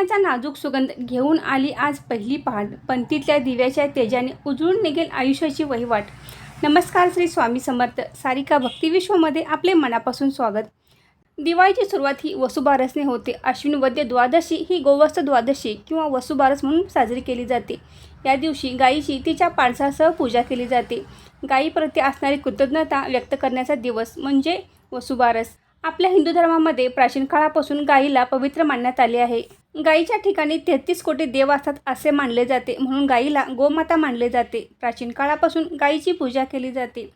प्रेमाचा नाजूक सुगंध घेऊन आली आज पहिली पहाट. पंथीतल्या दिव्याच्या तेजाने उजळून निघेल आयुष्याची वहिवाट. नमस्कार श्री स्वामी समर्थ. सारिका भक्तिविश्वमध्ये आपले मनापासून स्वागत. दिवाळीची सुरुवात ही वसुबारसने होते. अश्विन वद्य द्वादशी ही गोवत्स द्वादशी किंवा वसुबारस म्हणून साजरी केली जाते. या दिवशी गायीची तिच्या पाडसासह पूजा केली जाते. गायीप्रती असणारी कृतज्ञता व्यक्त करण्याचा दिवस म्हणजे वसुबारस. आपल्या हिंदू धर्मामध्ये प्राचीन काळापासून गायीला पवित्र मानण्यात आले आहे. गायीच्या ठिकाणी 33 कोटी देव असतात असे मानले जाते, म्हणून गायीला गोमाता मानले जाते. प्राचीन काळापासून गायीची पूजा केली जाते.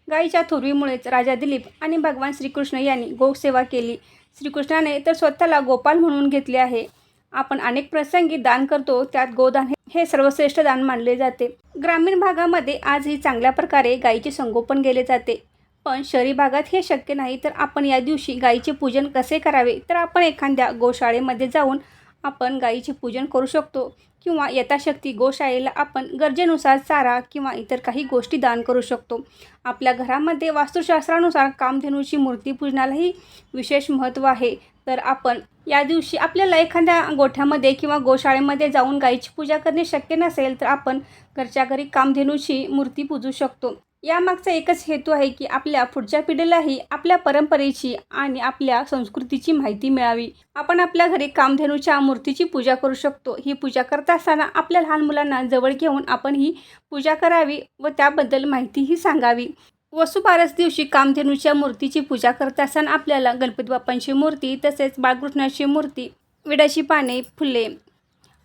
गायीच्या थोरवीमुळेच राजा दिलीप आणि भगवान श्रीकृष्ण यांनी गोसेवा केली. श्रीकृष्णाने तर स्वतःला गोपाल म्हणून घेतले आहे. आपण अनेक प्रसंगी दान करतो, त्यात गोदान हे सर्वश्रेष्ठ दान मानले जाते. ग्रामीण भागामध्ये आजही चांगल्या प्रकारे गायीचे संगोपन केले जाते, पण शहरी भागात हे शक्य नाही. तर आपण या दिवशी गायीचे पूजन कसे करावे, तर आपण एखाद्या गोशाळेमध्ये जाऊन आपण गायीचे पूजन करू शकतो किंवा यथाशक्ती गोशाळेला आपण गरजेनुसार चारा किंवा इतर काही गोष्टी दान करू शकतो. आपल्या घरामध्ये वास्तुशास्त्रानुसार कामधेनूची मूर्ती पूजनालाही विशेष महत्त्व आहे. तर आपण या दिवशी आपल्याला एखाद्या गोठ्यामध्ये किंवा गोशाळेमध्ये जाऊन गायीची पूजा करणे शक्य नसेल, तर आपण घरच्या घरी कामधेनूची मूर्ती पूजू शकतो. यामागचा एकच हेतू आहे की आपल्या पुढच्या पिढीलाही आपल्या परंपरेची आणि आपल्या संस्कृतीची माहिती मिळावी. आपण आपल्या घरी कामधेनूच्या मूर्तीची पूजा करू शकतो. ही पूजा करत असताना आपल्या लहान मुलांना जवळ घेऊन आपण ही पूजा करावी व त्याबद्दल माहितीही सांगावी. वसुबारस दिवशी कामधेनूच्या मूर्तीची पूजा करत असताना आपल्याला गणपती बाप्पांची मूर्ती, तसेच बाळकृष्णाची मूर्ती, विड्याची पाने, फुले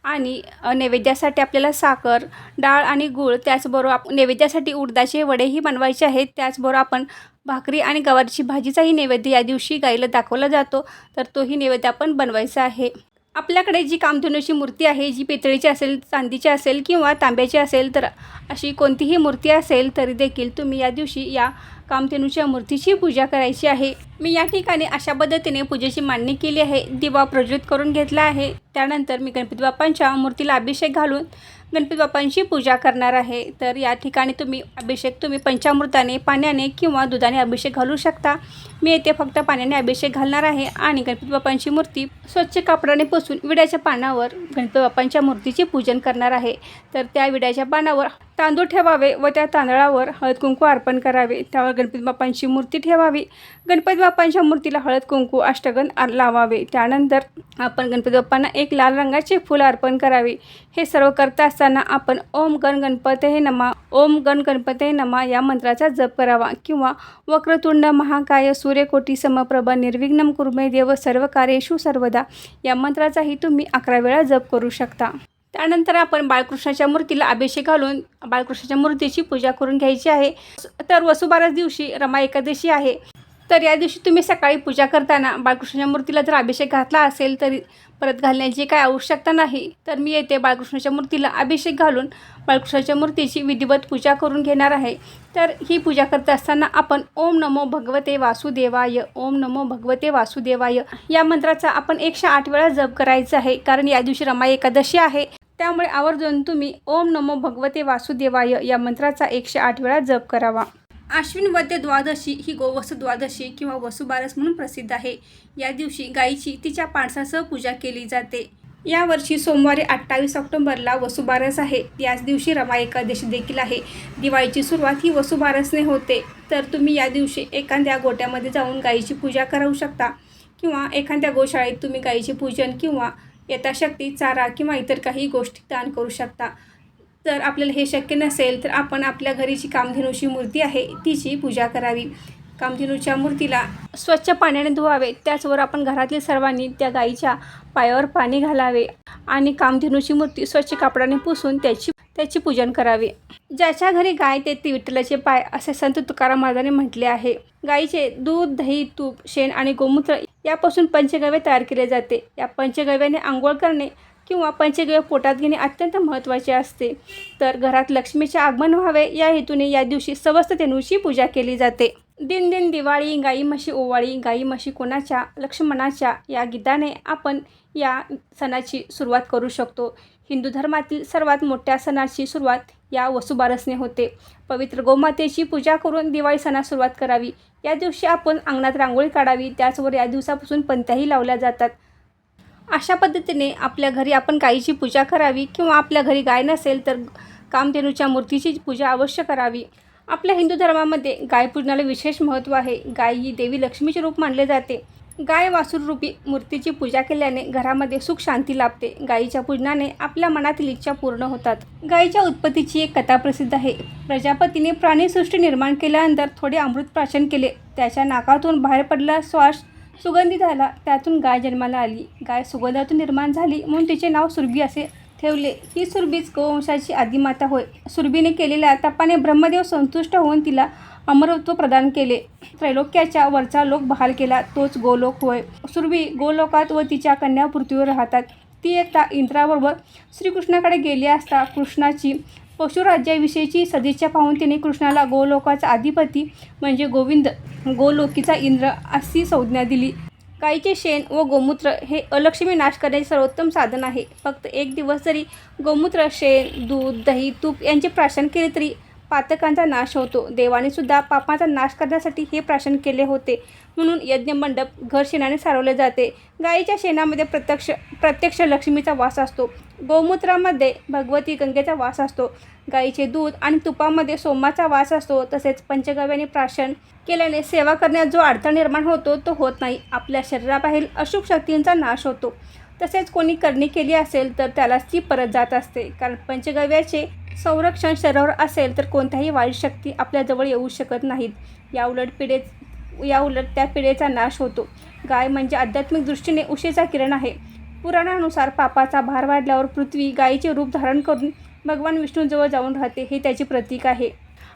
आणि नैवेद्यासाठी आपल्याला साखर, डाळ आणि गूळ, त्याचबरोबर नैवेद्यासाठी उडदाचे वडेही बनवायचे आहेत. त्याचबरोबर आपण भाकरी आणि गवारीची भाजीचाही नैवेद्य या दिवशी गाईला दाखवला जातो, तर तोही नैवेद्य आपण बनवायचा आहे. आपल्याकडे जी कामधेनूची मूर्ती आहे, जी पितळेची असेल, चांदीची असेल किंवा तांब्याची असेल, तर अशी कोणतीही मूर्ती असेल तरी देखील तुम्ही या दिवशी या कामधेनूच्या मूर्तीची पूजा करायची आहे. मी या ठिकाणी अशा पद्धतीने पूजेची मांडणी केली आहे. दिवा प्रज्वलित करून घेतला आहे. त्यानंतर मी गणपती बाप्पांच्या मूर्तीला अभिषेक घालून गणपती बाप्पांची पूजा करणार आहे. तर या ठिकाणी तुम्ही पंचामृताने, पाण्याने किंवा दुधाने अभिषेक घालू शकता. मी येथे फक्त पाण्याने अभिषेक घालणार आहे आणि गणपती बाप्पांची मूर्ती स्वच्छ कापडाने पुसून विड्याच्या पानावर गणपती बाप्पांच्या मूर्तीचे पूजन करणार आहे. तर त्या विड्याच्या पानावर तांदूळ ठेवावे व त्या तांदळावर हळद कुंकू अर्पण करावे. त्यावर गणपती बाप्पांची मूर्ती ठेवावी. गणपती बाप्पांच्या मूर्तीला हळद कुंकू अष्टगंध लावावे. त्यानंतर आपण गणपती बाप्पांना एक लाल रंगाचे फूल अर्पण करावे. हे सर्व करता असताना आपण ओम गण गणपतये नमः, ओम गण गणपतये नमः या मंत्राचा जप करावा किंवा वक्रतुंड महाकाय सूर्यकोटी समप्रभ निर्विघ्नं कुरु मे देव सर्व कार्येषु सर्वदा या मंत्राचाही तुम्ही 11 वेळा जप करू शकता. त्यानंतर आपण बाळकृष्णाच्या मूर्तीला अभिषेक घालून बाळकृष्णाच्या मूर्तीची पूजा करून घ्यायची आहे. तर वसुबारस दिवशी रमा एकादशी आहे. तर या दिवशी तुम्ही सकाळी पूजा करताना बाळकृष्णाच्या मूर्तीला जर अभिषेक घातला असेल तरी परत घालण्याची काय आवश्यकता नाही. तर मी येथे बाळकृष्णाच्या मूर्तीला अभिषेक घालून बाळकृष्णाच्या मूर्तीची विधिवत पूजा करून घेणार आहे. तर ही पूजा करत असताना आपण ओम नमो भगवते वासुदेवाय, ओम नमो भगवते वासुदेवाय या मंत्राचा आपण 108 वेळा जप करायचा आहे. कारण या दिवशी रमा एकादशी आहे, त्यामुळे आवर्जून तुम्ही ओम नमो भगवते वासुदेवाय या मंत्राचा 108 वेळा जप करावा. अश्विन वद्य द्वादशी ही गोवत्स द्वादशी किंवा वसुबारस म्हणून प्रसिद्ध आहे. या दिवशी गायीची तिच्या पाडसासह पूजा केली जाते. यावर्षी सोमवारी 28 ऑक्टोबरला वसुबारस आहे. याच दिवशी रमा एकादशी देखील आहे. दिवाळीची सुरुवात ही वसुबारसने होते. तर तुम्ही या दिवशी एखाद्या गोट्यामध्ये जाऊन गायीची पूजा करू शकता किंवा एखाद्या गोशाळेत तुम्ही गायीचे पूजन किंवा यथाशक्ती चारा किंवा इतर काही गोष्टी दान करू शकता. तर आपल्याला हे शक्य नसेल तर आपण आपल्या घरी जी कामधेनूची मूर्ती आहे तिची पूजा करावी. कामधेनूच्या मूर्तीला स्वच्छ पाण्याने धुवावे. त्याचबरोबर आपण घरातील सर्वांनी त्या गायीच्या पायावर पाणी घालावे आणि कामधेनूची मूर्ती स्वच्छ कापडाने पुसून त्याची पूजन करावे. ज्याच्या घरी गाय ते विठ्ठलाचे पाय असे संत तुकाराम महाराजांनी म्हटले आहे. गायीचे दूध, दही, तूप, शेण आणि गोमूत्र यापासून पंचगव्य तयार केले जाते. या पंचगव्याने आंघोळ करणे किंवा पंचगव्य पोटात घेणे अत्यंत महत्त्वाचे असते. तर घरात लक्ष्मीचे आगमन व्हावे या हेतूने या दिवशी सवस्तधेनूची पूजा केली जाते. दिन दिन दिवाळी, गाई म्हशी ओवाळी, गाई म्हशी कोणाच्या लक्ष्मणाच्या या गीताने आपण या सणाची सुरुवात करू शकतो. हिंदू धर्मातील सर्वात मोठ्या सणाची सुरुवात या वसुबारसने होते. पवित्र गोमातेची पूजा करून दिवाळी सणास सुरुवात करावी. या दिवशी आपण अंगणात रांगोळी काढावी. त्याचबरोबर या दिवसापासून पंत्याही लावल्या जातात. अशा पद्धतीने आपल्या घरी आपण गायीची पूजा करावी किंवा आपल्या घरी गाय नसेल तर कामधेनूच्या मूर्तीची पूजा अवश्य करावी. आपल्या हिंदू धर्मामध्ये गाय पूजनाला विशेष महत्त्व आहे. गाय ही देवी लक्ष्मीचे रूप मानले जाते. गाय वासुरूपी मूर्तीची पूजा केल्याने घरामध्ये सुख शांती लाभते. गायीच्या पूजनाने आपल्या मनातील इच्छा पूर्ण होतात. गायीच्या उत्पत्तीची एक कथा प्रसिद्ध आहे. प्रजापतीने प्राणीसृष्टी निर्माण केल्यानंतर थोडे अमृत प्राशन केले. त्याच्या नाकातून बाहेर पडलेला श्वास सुगंधी झाला. त्यातून गाय जन्माला आली. गाय सुगंधातून निर्माण झाली म्हणून तिचे नाव सुरभी असे ठेवले. ही सुरभीच गोवंशाची आदिमाता होय. सुरभीने केलेल्या तपाने ब्रह्मदेव संतुष्ट होऊन तिला अमरत्व प्रदान केले. त्रैलोक्याच्या वरचा लोक बहाल केला तोच गोलोक होय. सुरभी गोलोकात व तिच्या कन्या पृथ्वीवर राहतात. ती एकदा इंद्राबरोबर श्रीकृष्णाकडे गेली असता कृष्णाची पशुराज्याविषयीची सदिच्छा पाहून तिने कृष्णाला गोलोकाचा अधिपती म्हणजे गोविंद, गोलोकीचा इंद्र अशी संज्ञा दिली. गायीचे शेण व गोमूत्र हे अलक्ष्मी नाश करण्याचे सर्वोत्तम साधन आहे. फक्त एक दिवस जरी गोमूत्र, शेण, दूध, दही, तूप यांचे प्राशन केले तरी पातकांचा नाश होतो. देवाने सुद्धा पापांचा नाश करण्यासाठी हे प्राशन केले होते. म्हणून यज्ञमंडप घर शेणाने सारवले जाते. गायीच्या शेणामध्ये प्रत्यक्ष लक्ष्मीचा वास असतो. गोमूत्रामध्ये भगवती गंगेचा वास असतो. गायीचे दूध आणि तुपामध्ये सोमाचा वास असतो. तसेच पंचगव्याने प्राशन केल्याने सेवा करण्यात जो अडथळा निर्माण होतो तो होत नाही. आपल्या शरीराबाहेर अशुभ शक्तींचा नाश होतो. तसेच कोणी करणी केली असेल तर त्याला ती परत जात असते. कारण पंचगव्याचे संरक्षण शरीरावर असेल तर कोणत्याही वाईट शक्ती आपल्याजवळ येऊ शकत नाहीत. याउलट त्या पिढेचा नाश होतो. गाय म्हणजे आध्यात्मिक दृष्टीने उशेचा किरण आहे. पुराणानुसार पापाचा भार वाढल्यावर पृथ्वी गायीचे रूप धारण करून भगवान विष्णूजवळ जाऊन राहते. हे त्याचे प्रतीक आहे.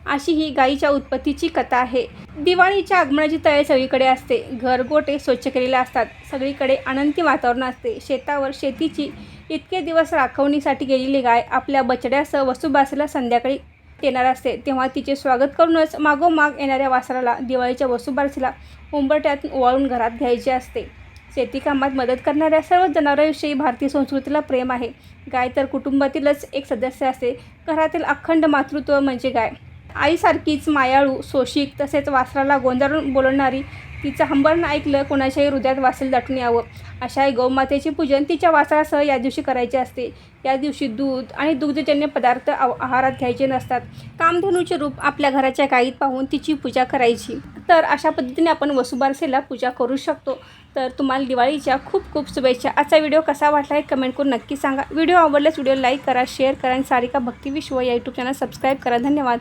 अशी ही गायीच्या उत्पत्तीची कथा आहे. दिवाळीच्या आगमनाची तयारी सगळीकडे असते. घरगोटे स्वच्छ केलेले असतात. सगळीकडे आनंदी वातावरण असते. शेतावर शेतीची इतके दिवस राखणीसाठी गेलेली गाय आपल्या बछड्यासह वसुबारसेला संध्याकाळी येणार असते. तेव्हा तिचे स्वागत करूनच मागोमाग येणाऱ्या वासराला दिवाळीच्या वसुबारसेला उंबरठ्यातून ओवाळून घरात घ्यायचे असते. शेतीकामात मदत करणाऱ्या सर्व जनावरांविषयी भारतीय संस्कृतीला प्रेम आहे. गाय तर कुटुंबातीलच एक सदस्य असते. घरातील अखंड मातृत्व म्हणजे गाय. आईसारखीच मायाळू, सोशिक तसेच वासराला गोंजारून बोलणारी. तिचं हंबरणं ऐकलं कोणाच्याही हृदयात वासेल दाटून यावं. अशा गौमातेचे पूजन तिच्या वासरासह या दिवशी करायचे असते. या दिवशी दूध आणि दुग्धजन्य पदार्थ आहारात घ्यायचे नसतात. कामधेनूचे रूप आपल्या घराच्या गायीत पाहून तिची पूजा करायची. तर अशा पद्धतीने आपण वसुबारसेला पूजा करू शकतो. तर तुम्हाला दिवाळीच्या खूप खूप शुभेच्छा. आजचा व्हिडिओ कसा वाटला हे कमेंट करून नक्की सांगा. व्हिडिओ आवडल्यास व्हिडिओ लाईक करा, शेअर करा आणि सारिका भक्ती विश्व या यूट्यूब चॅनल सबस्क्राईब करा. धन्यवाद.